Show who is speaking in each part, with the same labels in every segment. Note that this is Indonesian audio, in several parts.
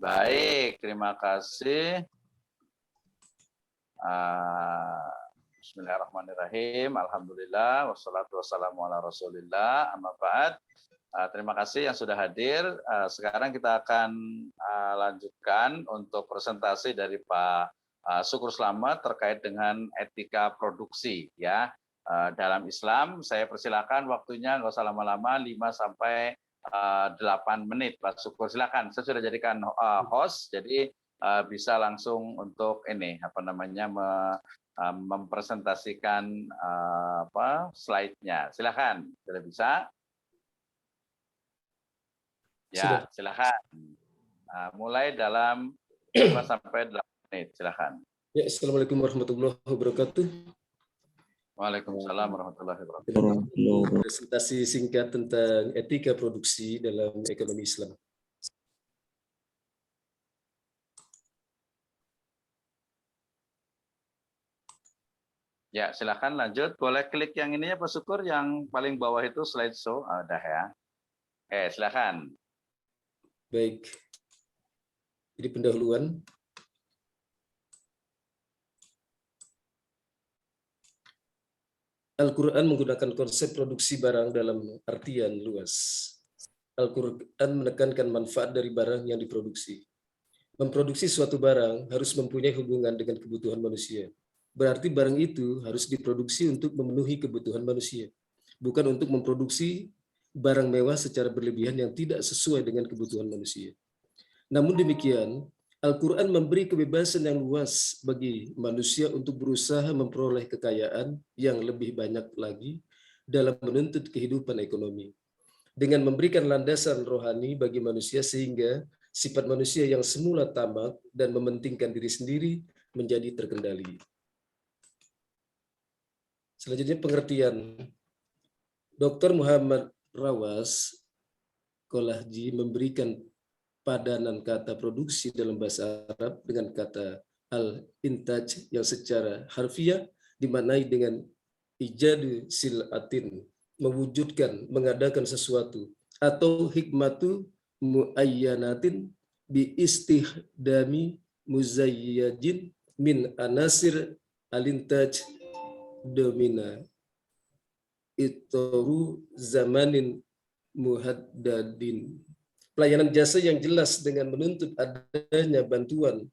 Speaker 1: Baik, terima kasih. Bismillahirrahmanirrahim. Alhamdulillah. Wassalatu wassalamu ala rasulillah. Amma ba'd. Terima kasih yang sudah hadir. Sekarang kita akan lanjutkan untuk presentasi dari Pak Syukur Slamet terkait dengan etika produksi. Ya, dalam Islam, saya persilakan waktunya nggak usah lama-lama, 5 sampai 8 menit. Pak Syukur, silakan. Saya sudah jadikan host, jadi bisa langsung untuk ini mempresentasikan slide-nya. Silakan, sudah bisa? Ya, silakan. Mulai dalam 5 sampai 8 menit, silakan.
Speaker 2: Ya, Assalamualaikum warahmatullahi wabarakatuh.
Speaker 1: Waalaikumsalam warahmatullahi wabarakatuh.
Speaker 2: Presentasi singkat tentang etika produksi dalam ekonomi Islam.
Speaker 1: Ya, silakan lanjut. Boleh klik yang ininya Pak Syukur, yang paling bawah itu slideshow. Udah ya. Oke, silakan.
Speaker 2: Baik. Jadi pendahuluan. Al-Quran menggunakan konsep produksi barang dalam artian luas. Al-Quran menekankan manfaat dari barang yang diproduksi. Memproduksi suatu barang harus mempunyai hubungan dengan kebutuhan manusia. Berarti barang itu harus diproduksi untuk memenuhi kebutuhan manusia, bukan untuk memproduksi barang mewah secara berlebihan yang tidak sesuai dengan kebutuhan manusia. Namun demikian, Al-Quran memberi kebebasan yang luas bagi manusia untuk berusaha memperoleh kekayaan yang lebih banyak lagi dalam menuntut kehidupan ekonomi, dengan memberikan landasan rohani bagi manusia sehingga sifat manusia yang semula tamak dan mementingkan diri sendiri menjadi terkendali. Selanjutnya pengertian. Dr. Muhammad Rawas Kolahji memberikan padanan kata produksi dalam bahasa Arab dengan kata al-intaj yang secara harfiah dimaknai dengan ijadu silatin, mewujudkan, mengadakan sesuatu, atau hikmatu muayyanatin bi istihdami muzayyajin min anasir alintaj domina itoru zamanin muhaddadin. Pelayanan jasa yang jelas dengan menuntut adanya bantuan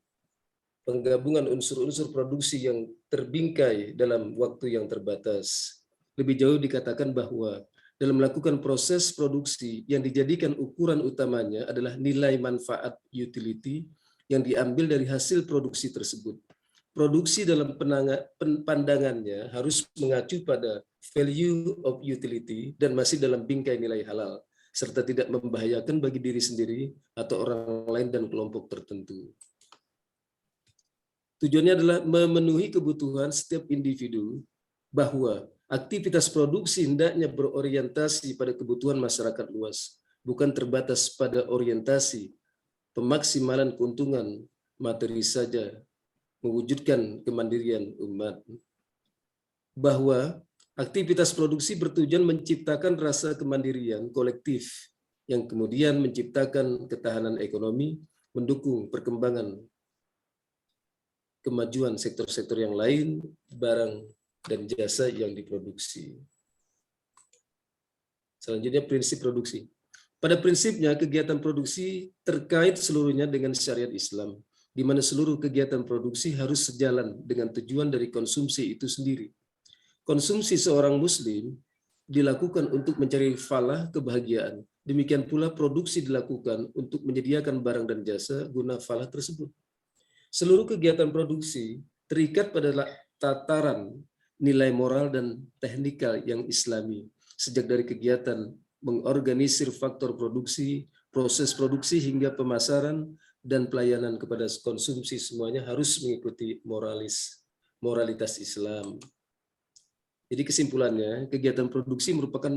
Speaker 2: penggabungan unsur-unsur produksi yang terbingkai dalam waktu yang terbatas. Lebih jauh dikatakan bahwa dalam melakukan proses produksi yang dijadikan ukuran utamanya adalah nilai manfaat utility yang diambil dari hasil produksi tersebut. Produksi dalam pandangannya harus mengacu pada value of utility dan masih dalam bingkai nilai halal, serta tidak membahayakan bagi diri sendiri atau orang lain dan kelompok tertentu. Tujuannya adalah memenuhi kebutuhan setiap individu, bahwa aktivitas produksi hendaknya berorientasi pada kebutuhan masyarakat luas, bukan terbatas pada orientasi pemaksimalan keuntungan materi saja, mewujudkan kemandirian umat. Bahwa aktivitas produksi bertujuan menciptakan rasa kemandirian kolektif yang kemudian menciptakan ketahanan ekonomi, mendukung perkembangan kemajuan sektor-sektor yang lain, barang dan jasa yang diproduksi. Selanjutnya prinsip produksi. Pada prinsipnya kegiatan produksi terkait seluruhnya dengan syariat Islam, di mana seluruh kegiatan produksi harus sejalan dengan tujuan dari konsumsi itu sendiri. Konsumsi seorang muslim dilakukan untuk mencari falah kebahagiaan. Demikian pula produksi dilakukan untuk menyediakan barang dan jasa guna falah tersebut. Seluruh kegiatan produksi terikat pada tataran nilai moral dan teknikal yang islami, sejak dari kegiatan mengorganisir faktor produksi, proses produksi hingga pemasaran dan pelayanan kepada konsumsi, semuanya harus mengikuti moralitas Islam. Jadi kesimpulannya, kegiatan produksi merupakan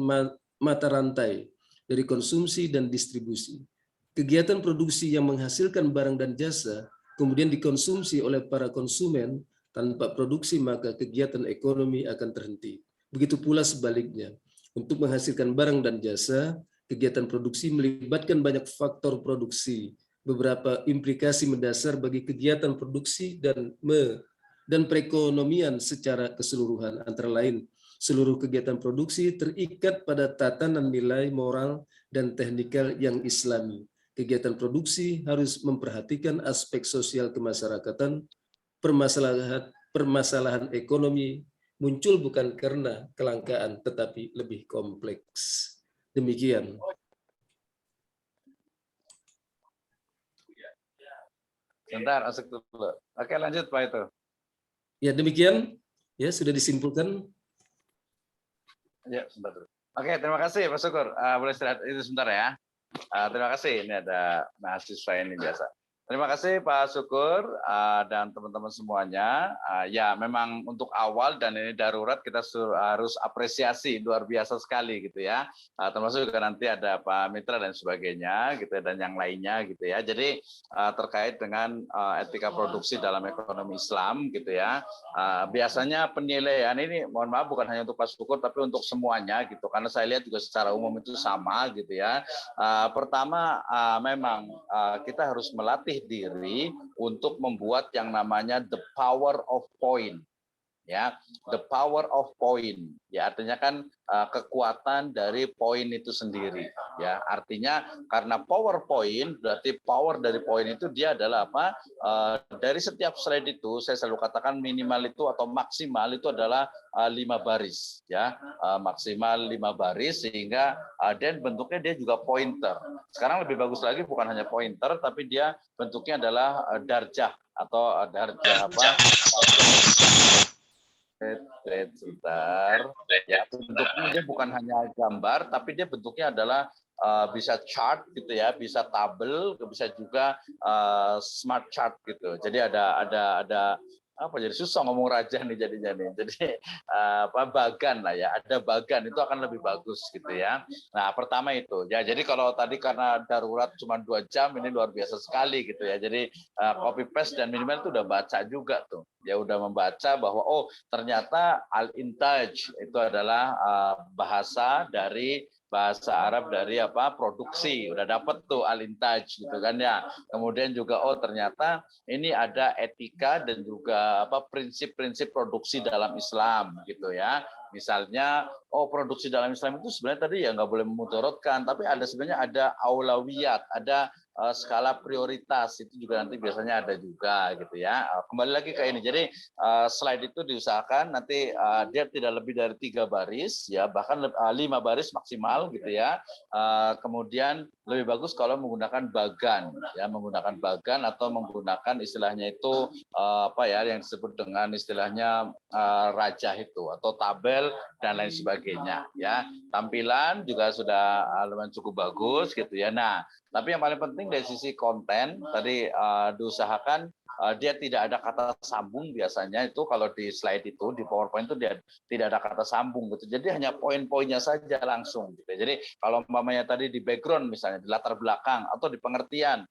Speaker 2: mata rantai dari konsumsi dan distribusi. Kegiatan produksi yang menghasilkan barang dan jasa kemudian dikonsumsi oleh para konsumen. Tanpa produksi maka kegiatan ekonomi akan terhenti. Begitu pula sebaliknya. Untuk menghasilkan barang dan jasa, kegiatan produksi melibatkan banyak faktor produksi beberapa implikasi mendasar bagi kegiatan produksi dan perekonomian secara keseluruhan. Antara lain, seluruh kegiatan produksi terikat pada tatanan nilai moral dan teknikal yang Islami. Kegiatan produksi harus memperhatikan aspek sosial kemasyarakatan, permasalahan ekonomi muncul bukan karena kelangkaan tetapi lebih kompleks. Demikian.
Speaker 1: Sebentar, masuk dulu. Oke, lanjut Pak itu.
Speaker 2: Ya, demikian. Ya, sudah disimpulkan.
Speaker 1: Ya, sebentar dulu. Oke, terima kasih Pak Syukur. Boleh istirahat itu sebentar ya. Terima kasih. Ini ada mahasiswa ini biasa. Terima kasih Pak Syukur dan teman-teman semuanya. Ya, memang untuk awal dan ini darurat kita harus apresiasi luar biasa sekali gitu ya. Termasuk juga nanti ada Pak Mitra dan sebagainya gitu ya, dan yang lainnya gitu ya. Jadi terkait dengan etika produksi dalam ekonomi Islam gitu ya. Biasanya penilaian ini mohon maaf bukan hanya untuk Pak Syukur tapi untuk semuanya gitu. Karena saya lihat juga secara umum itu sama gitu ya. Pertama memang kita harus melatih diri untuk membuat yang namanya the power of point, ya, the power of point, ya artinya kan kekuatan dari poin itu sendiri, ya artinya karena PowerPoint berarti power dari poin itu dia adalah apa? Dari setiap slide itu saya selalu katakan minimal itu atau maksimal itu adalah 5 baris, ya maksimal 5 baris sehingga dan bentuknya dia juga pointer. Sekarang lebih bagus lagi bukan hanya pointer tapi dia bentuknya adalah darjah atau darjah apa? Sebentar. Ya, bentuknya dia bukan hanya gambar, tapi dia bentuknya adalah bisa chart gitu ya, bisa tabel, bisa juga smart chart gitu. Jadi ada apa jadi susah ngomong raja nih jadinya nih. Jadi apa bagan lah ya, ada bagan itu akan lebih bagus gitu ya. Nah, pertama itu. Ya, jadi kalau tadi karena darurat cuma 2 jam ini luar biasa sekali gitu ya. Jadi copy paste dan minimal itu udah baca juga tuh. Ya udah membaca bahwa oh ternyata al-intaj itu adalah bahasa Arab dari apa produksi, udah dapat tuh al-intaj gitu kan ya. Kemudian juga oh ternyata ini ada etika dan juga apa prinsip-prinsip produksi dalam Islam gitu ya. Misalnya oh produksi dalam Islam itu sebenarnya tadi ya nggak boleh memudaratkan, tapi ada sebenarnya ada aulawiyat, ada skala prioritas itu juga nanti biasanya ada juga gitu ya. Kembali lagi ke ini. Jadi slide itu diusahakan nanti dia tidak lebih dari 3 baris ya, bahkan 5 baris maksimal gitu ya. Kemudian lebih bagus kalau menggunakan bagan ya, menggunakan bagan atau menggunakan istilahnya itu apa ya yang disebut dengan istilahnya rajah itu atau tabel dan lain sebagainya ya. Tampilan juga sudah lumayan cukup bagus gitu ya. Nah, tapi yang paling penting dari sisi konten tadi diusahakan dia tidak ada kata sambung biasanya itu kalau di slide itu di PowerPoint itu dia tidak ada kata sambung gitu. Jadi hanya poin-poinnya saja langsung gitu. Jadi kalau umpamanya tadi di background misalnya di latar belakang atau di pengertian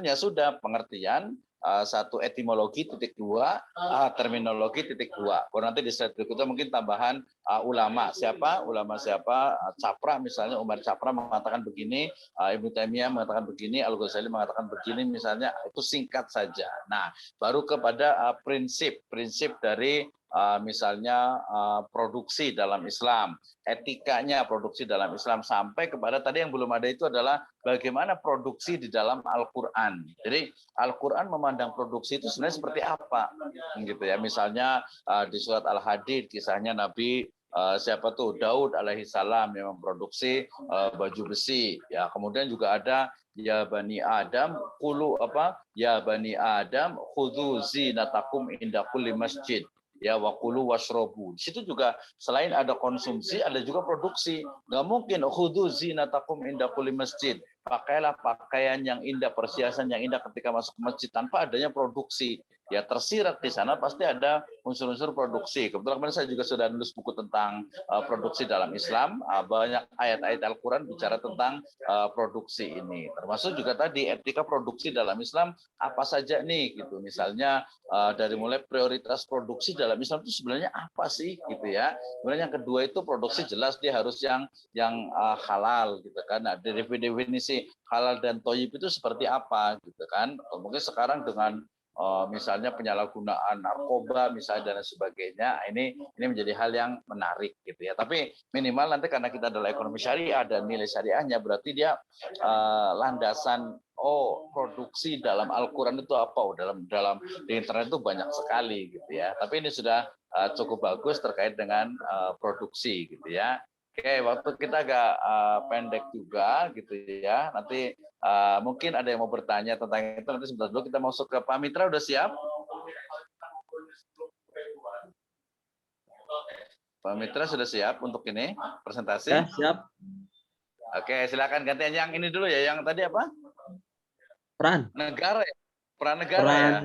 Speaker 1: ya sudah pengertian satu etimologi titik 2 terminologi titik 2. Baru nanti di slide berikutnya mungkin tambahan ulama siapa Capra misalnya Umar Capra mengatakan begini, Ibnu Taimiyah mengatakan begini, Al-Ghazali mengatakan begini misalnya, itu singkat saja. Nah baru kepada prinsip dari misalnya produksi dalam Islam, etikanya produksi dalam Islam, sampai kepada tadi yang belum ada itu adalah bagaimana produksi di dalam Al-Quran. Jadi Al-Quran memandang produksi itu sebenarnya seperti apa, gitu ya. Misalnya di surat Al-Hadid kisahnya Nabi siapa tuh Daud alaihi salam yang memproduksi baju besi. Ya kemudian juga ada ya bani Adam kulu apa ya bani Adam khudzu zinatakum inda kulli masjid. Ya wakulu wasrobu. Di situ juga selain ada konsumsi, ada juga produksi. Nggak mungkin khudzu zinatakum inda kulli masjid. Pakailah pakaian yang indah, perhiasan yang indah ketika masuk ke masjid tanpa adanya produksi. ya tersirat di sana pasti ada unsur-unsur produksi. Kebetulan kemarin saya juga sudah nulis buku tentang produksi dalam Islam. Banyak ayat-ayat Al-Quran bicara tentang produksi ini. Termasuk juga tadi etika produksi dalam Islam apa saja nih gitu. Misalnya dari mulai prioritas produksi dalam Islam itu sebenarnya apa sih gitu ya. Kemudian yang kedua itu produksi jelas dia harus yang halal gitu kan. Nah, definisi halal dan thayyib itu seperti apa gitu kan. Mungkin sekarang dengan misalnya penyalahgunaan narkoba misalnya dan sebagainya, ini menjadi hal yang menarik gitu ya. Tapi minimal nanti karena kita adalah ekonomi syariah dan nilai syariahnya, berarti dia landasan produksi dalam Al-Quran itu apa? Dalam di internet itu banyak sekali gitu ya. Tapi ini sudah cukup bagus terkait dengan produksi gitu ya. Oke, waktu kita agak pendek juga gitu ya. Nanti mungkin ada yang mau bertanya tentang itu. Nanti sebentar dulu kita masuk ke Pak Mitra. Udah siap? Pak Mitra sudah siap untuk ini presentasi?
Speaker 3: Ya, siap.
Speaker 1: Oke, silakan gantian yang ini dulu ya. Yang tadi apa?
Speaker 3: Peran
Speaker 1: Negara ya? Peran negara ya?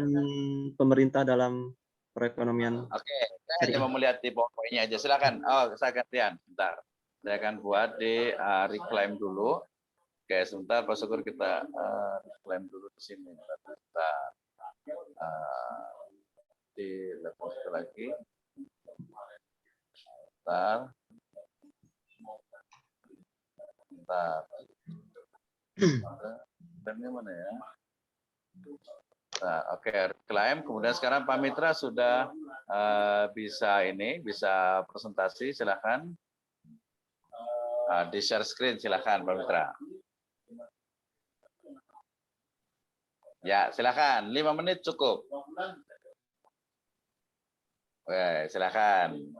Speaker 3: pemerintah dalam perekonomian.
Speaker 1: Oke, saya hanya mau melihat di poin-poinnya aja. Silakan. Saya gantian. Bentar. Saya akan buat di reclaim dulu. Oke, sebentar Pak Syukur kita reclaim dulu di sini. Kita di level satu lagi. Bentar. Remnya mana ya? Nah, oke, reclaim. Kemudian sekarang Pak Mitra sudah bisa presentasi. Silakan. Di share screen silakan Pak Mitra. Ya, silakan. 5 menit cukup. Oke, silakan.